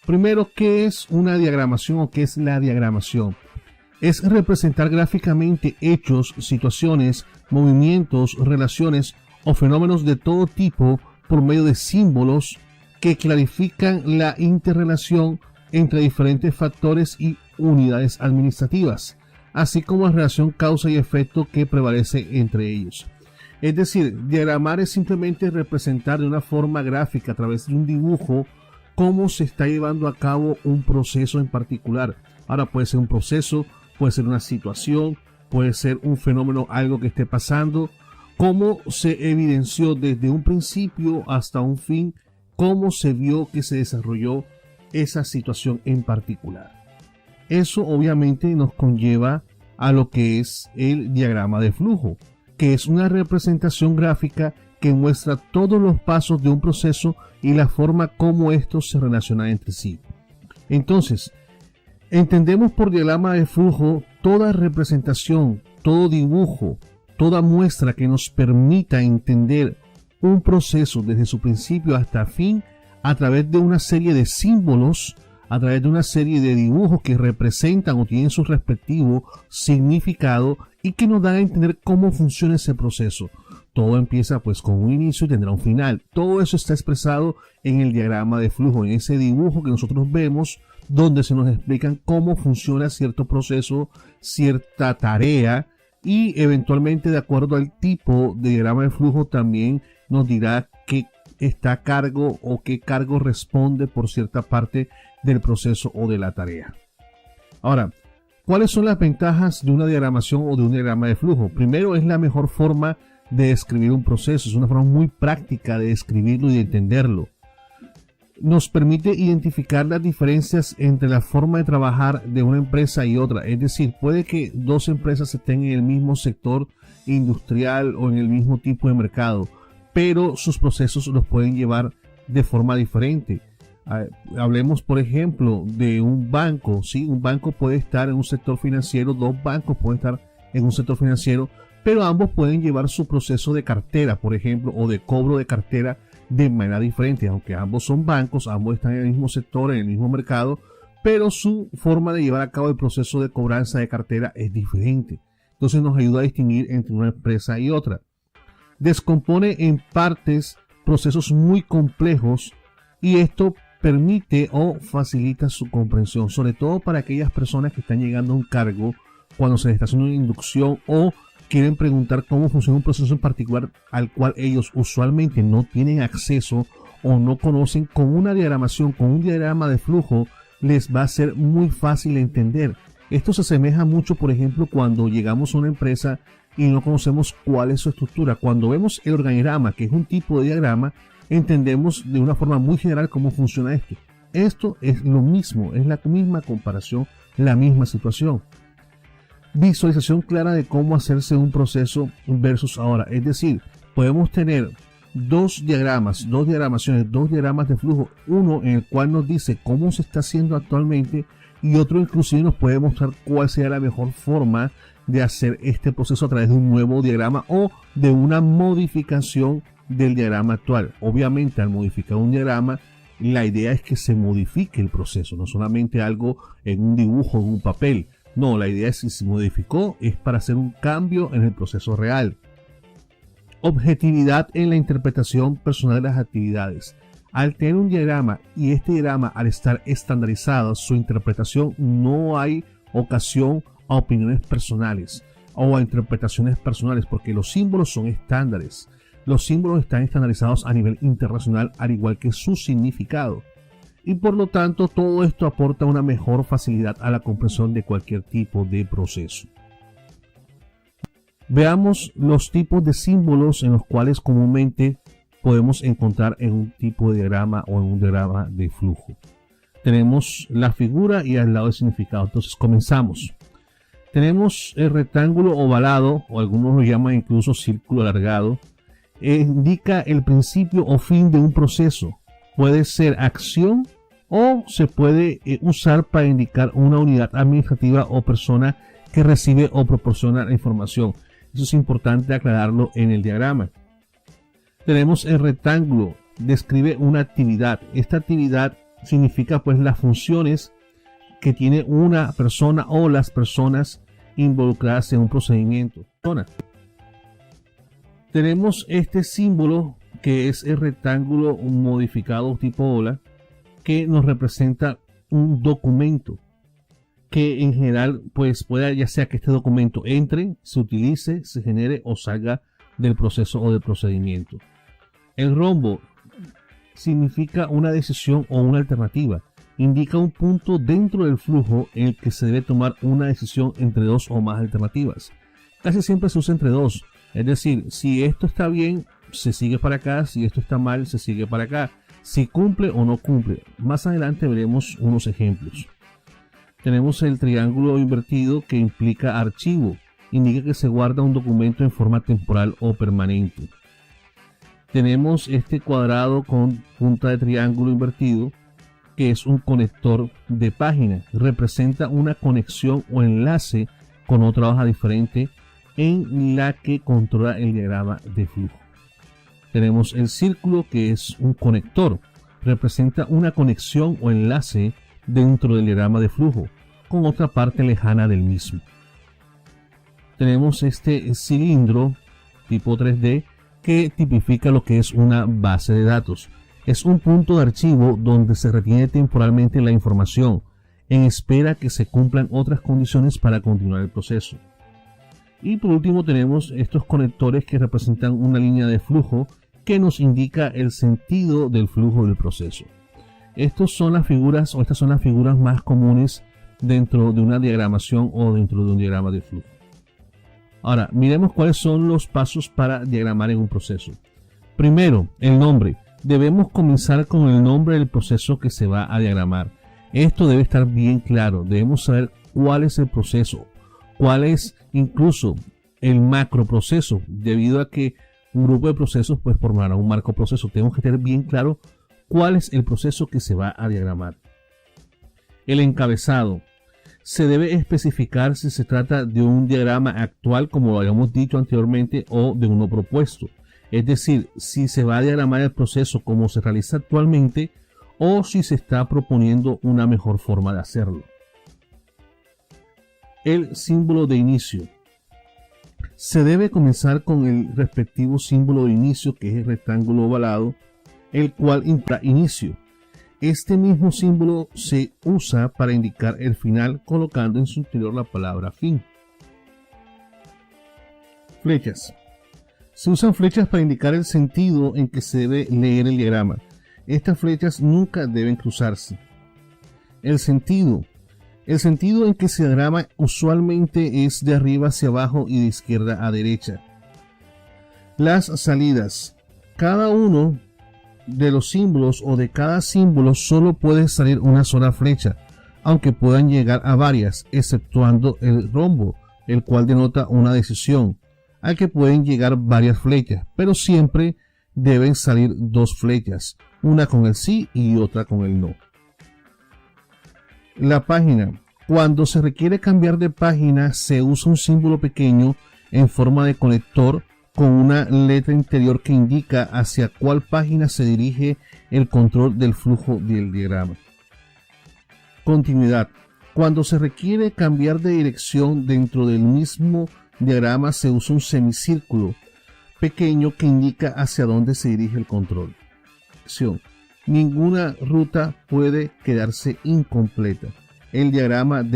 Primero, ¿qué es una diagramación o qué es la diagramación? Es representar gráficamente hechos, situaciones, movimientos, relaciones o fenómenos de todo tipo por medio de símbolos que clarifican la interrelación entre diferentes factores y unidades administrativas, así como la relación causa y efecto que prevalece entre ellos. Es decir, diagramar es simplemente representar de una forma gráfica a través de un dibujo cómo se está llevando a cabo un proceso en particular. Ahora puede ser un proceso, puede ser una situación, puede ser un fenómeno, algo que esté pasando, cómo se evidenció desde un principio hasta un fin, cómo se vio que se desarrolló esa situación en particular. Eso obviamente nos conlleva a lo que es el diagrama de flujo, que es una representación gráfica que muestra todos los pasos de un proceso y la forma como estos se relacionan entre sí. Entonces, entendemos por diagrama de flujo toda representación, todo dibujo, toda muestra que nos permita entender un proceso desde su principio hasta fin a través de una serie de símbolos, a través de una serie de dibujos que representan o tienen su respectivo significado y que nos dan a entender cómo funciona ese proceso. Todo empieza pues con un inicio y tendrá un final. Todo eso está expresado en el diagrama de flujo, en ese dibujo que nosotros vemos donde se nos explican cómo funciona cierto proceso, cierta tarea y eventualmente de acuerdo al tipo de diagrama de flujo también nos dirá qué está a cargo o qué cargo responde por cierta parte del proceso o de la tarea. Ahora, ¿cuáles son las ventajas de una diagramación o de un diagrama de flujo? Primero, es la mejor forma de describir un proceso, es una forma muy práctica de describirlo y de entenderlo. Nos permite identificar las diferencias entre la forma de trabajar de una empresa y otra, es decir, puede que dos empresas estén en el mismo sector industrial o en el mismo tipo de mercado, pero sus procesos los pueden llevar de forma diferente. Hablemos, por ejemplo, de un banco. ¿Sí? Un banco puede estar en un sector financiero, dos bancos pueden estar en un sector financiero, pero ambos pueden llevar su proceso de cartera, por ejemplo, o de cobro de cartera de manera diferente. Aunque ambos son bancos, ambos están en el mismo sector, en el mismo mercado, pero su forma de llevar a cabo el proceso de cobranza de cartera es diferente. Entonces nos ayuda a distinguir entre una empresa y otra. Descompone en partes procesos muy complejos y esto permite o facilita su comprensión, sobre todo para aquellas personas que están llegando a un cargo cuando se les está haciendo una inducción o quieren preguntar cómo funciona un proceso en particular al cual ellos usualmente no tienen acceso o no conocen. Con una diagramación, con un diagrama de flujo, les va a ser muy fácil entender. Esto se asemeja mucho, por ejemplo, cuando llegamos a una empresa y no conocemos cuál es su estructura. Cuando vemos el organigrama, que es un tipo de diagrama, entendemos de una forma muy general cómo funciona esto. Esto es lo mismo, es la misma comparación, la misma situación. Visualización clara de cómo hacerse un proceso versus ahora. Es decir, podemos tener dos diagramas, dos diagramaciones, dos diagramas de flujo. Uno en el cual nos dice cómo se está haciendo actualmente y otro inclusive nos puede mostrar cuál sería la mejor forma de hacer este proceso a través de un nuevo diagrama o de una modificación del diagrama actual. Obviamente, al modificar un diagrama, la idea es que se modifique el proceso, no solamente algo en un dibujo, en un papel. No, la idea es que si se modificó es para hacer un cambio en el proceso real. Objetividad en la interpretación personal de las actividades. Al tener un diagrama y este diagrama al estar estandarizado, su interpretación, no hay ocasión a opiniones personales o a interpretaciones personales porque los símbolos son estándares. Los símbolos están estandarizados a nivel internacional, al igual que su significado. Y por lo tanto, todo esto aporta una mejor facilidad a la comprensión de cualquier tipo de proceso. Veamos los tipos de símbolos en los cuales comúnmente podemos encontrar en un tipo de diagrama o en un diagrama de flujo. Tenemos la figura y al lado el significado. Entonces comenzamos. Tenemos el rectángulo ovalado, o algunos lo llaman incluso círculo alargado. Indica el principio o fin de un proceso. Puede ser acción o se puede usar para indicar una unidad administrativa o persona que recibe o proporciona la información. Eso es importante aclararlo en el diagrama. Tenemos el rectángulo, describe una actividad. Esta actividad significa pues las funciones que tiene una persona o las personas involucradas en un procedimiento. Tenemos este símbolo que es el rectángulo modificado tipo ola, que nos representa un documento que en general pues pueda, ya sea que este documento entre, se utilice, se genere o salga del proceso o del procedimiento. El rombo significa una decisión o una alternativa. Indica un punto dentro del flujo en el que se debe tomar una decisión entre dos o más alternativas. Casi siempre se usa entre dos, es decir, si esto está bien, se sigue para acá, si esto está mal, se sigue para acá, si cumple o no cumple. Más adelante veremos unos ejemplos. Tenemos el triángulo invertido, que implica archivo, indica que se guarda un documento en forma temporal o permanente. Tenemos este cuadrado con punta de triángulo invertido, que es un conector de página, representa una conexión o enlace con otra hoja diferente en la que controla el diagrama de flujo. Tenemos el círculo, que es un conector, representa una conexión o enlace dentro del diagrama de flujo con otra parte lejana del mismo. Tenemos este cilindro tipo 3D, que tipifica lo que es una base de datos. Es un punto de archivo donde se retiene temporalmente la información en espera que se cumplan otras condiciones para continuar el proceso. Y por último tenemos estos conectores que representan una línea de flujo que nos indica el sentido del flujo del proceso. Estas son las figuras más comunes dentro de una diagramación o dentro de un diagrama de flujo. Ahora, miremos cuáles son los pasos para diagramar en un proceso. Primero, el nombre. Debemos comenzar con el nombre del proceso que se va a diagramar. Esto debe estar bien claro. Debemos saber cuál es el proceso, cuál es incluso el macroproceso, debido a que un grupo de procesos pues formará un macroproceso. Tenemos que tener bien claro cuál es el proceso que se va a diagramar. El encabezado. Se debe especificar si se trata de un diagrama actual, como lo habíamos dicho anteriormente, o de uno propuesto. Es decir, si se va a diagramar el proceso como se realiza actualmente o si se está proponiendo una mejor forma de hacerlo. El símbolo de inicio. Se debe comenzar con el respectivo símbolo de inicio, que es el rectángulo ovalado, el cual indica inicio. Este mismo símbolo se usa para indicar el final, colocando en su interior la palabra fin. Flechas. Se usan flechas para indicar el sentido en que se debe leer el diagrama. Estas flechas nunca deben cruzarse. El sentido. El sentido en que se diagrama usualmente es de arriba hacia abajo y de izquierda a derecha. Las salidas. Cada uno de los símbolos o de cada símbolo solo puede salir una sola flecha, aunque puedan llegar a varias, exceptuando el rombo, el cual denota una decisión, al que pueden llegar varias flechas, pero siempre deben salir dos flechas, una con el sí y otra con el no. La página. Cuando se requiere cambiar de página, se usa un símbolo pequeño en forma de conector con una letra interior que indica hacia cuál página se dirige el control del flujo del diagrama. Continuidad. Cuando se requiere cambiar de dirección dentro del mismo diagrama, se usa un semicírculo pequeño que indica hacia dónde se dirige el control. Ninguna ruta puede quedarse incompleta. El diagrama de